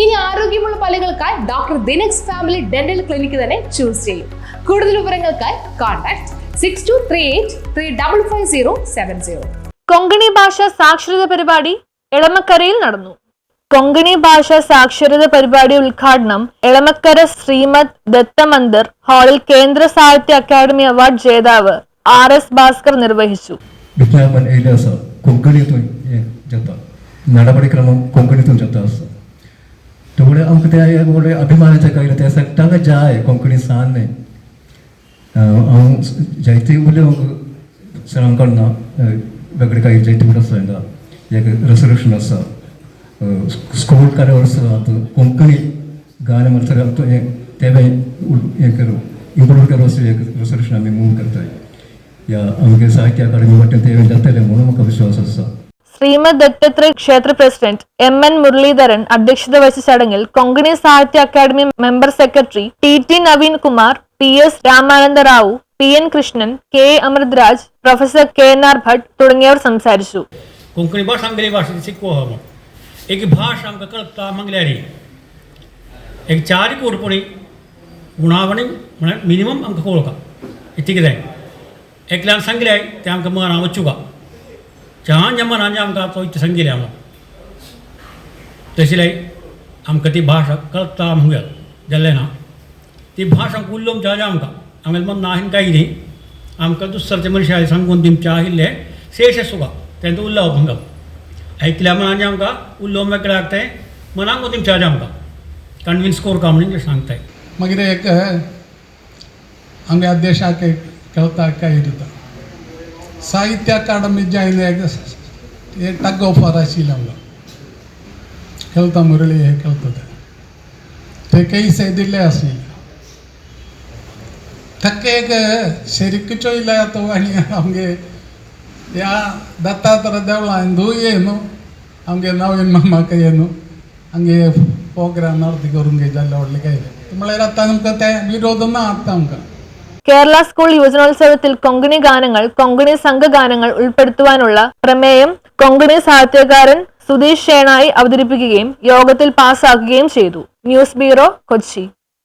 ഇനി ആരോഗ്യമുള്ള പല്ലുകൾക്കായി doctor ദിനക്സ് family dental clinic തന്നെ ചൂസ് ചെയ്യും. കൂടുതൽ വിവരങ്ങൾക്കായി കോൺടാക്ട് 6238355070. കൊങ്കണി ഭാഷ സാക്ഷരത പരിപാടി എളമക്കരയിൽ നടന്നു. കൊങ്കണി ഭാഷ സാക്ഷരത പരിപാടി ഉദ്ഘാടനം എളമക്കര ശ്രീമദ് ദത്തമന്ദിർ ഹാളിൽ കേന്ദ്ര സാഹിത്യ അക്കാദമി അവാർഡ് ജേതാവ് RS ഭാസ്കർ നിർവഹിച്ചു. विज्ञापन येयले आसा कोंकणीतून जाता नडवडीक्रमम कोंकणीतून जाता आसा तेवढे आमकां ते व्हडले अभिमानाचें कळ्ळें ते सगळ्यांक जाय कोंकणी सान्ने हांव जायती उलोवंक सरांक कळना वेगळे काही जायती उलय आसा हांगा एक रेसोल्यूशन आसा स्कूल कार्य वर्स कोंकणी गाणें म्हणसर तेवे हें करूं इम्प्रूव करपास एक रेसोल्यूशन आमी मूव करताय या आमगे साहित्य अकादमी वाटेन ते जातले म्हणून म्हाका विश्वास आसा. ശ്രീമദ് ദത്തത്രേയ ക്ഷേത്ര പ്രസിഡന്റ് MN മുരളീധരൻ അധ്യക്ഷത വഹിച്ച ചടങ്ങിൽ Konkani Sahitya Akademi member secretary TT Naveen Kumar, PS Ramananda Rao, PN Krishnan, K Amritraj, professor KNR Bhat തുടങ്ങിയവർ സംസാരിച്ചു. कोंकणी भाषा आमगेली भाशेची शिकवो मग एक भास आमकां कळटा मंगल्यारी एक 4 कोडपणी गुणावणी म्हळ्यार मिनिमम आमकां कळोवका इतलें जाय. एकल्यान सांगलें तें आमकां मनां वचूका ज्या मनान आमकां तो इतलें सांगिल्लें हांव तशें आमकां ती भाशा कळटा म्हणूया जाल्लें ना ती भास आमकां उलोवंक जाय आमकां आमगेलें मन ना काय न्ही आमकां दुसऱ्याच्या मनशाक सांगून दिवचें आशिल्लें शेष सुका तेंचो उलोवप हांगा ऐकल्या मनान आमकां उलोवंक मेकळ्याक तें मनाक दिवचें जाय आमकां कन्विन्स कोरता म्हणून सांगताय. मागीर एक आमगे देशाक एक कळता काय इरता साहित्य अकादमी जायन एक टग ऑफ वॉर आशिल्लें आमकां कळता मुरळी हे कळता ते काही से दिल्ले आशिल्ले ताका एक शरीक चोयल्या तो आनी आमगे ह्या दत्तात्रय देवळान धूय न्हू आमगे नवीन मामाक न्हू आमगे प्रोग्राम अर्दी करून घे जाल्ले व्हडले काय म्हळ्यार आतां आमकां ते विरोध ना आतां आमकां. കേരള സ്കൂൾ യുവജനോത്സവത്തിൽ കൊങ്കണി ഗാനങ്ങൾ, കൊങ്കണി സംഘഗാനങ്ങൾ ഉൾപ്പെടുത്തുവാനുള്ള പ്രമേയം കൊങ്കണി സാഹിത്യകാരൻ സുധീഷ് ഷേണായി അവതരിപ്പിക്കുകയും യോഗത്തിൽ പാസ്സാക്കുകയും ചെയ്തു. News bureau, Kochi.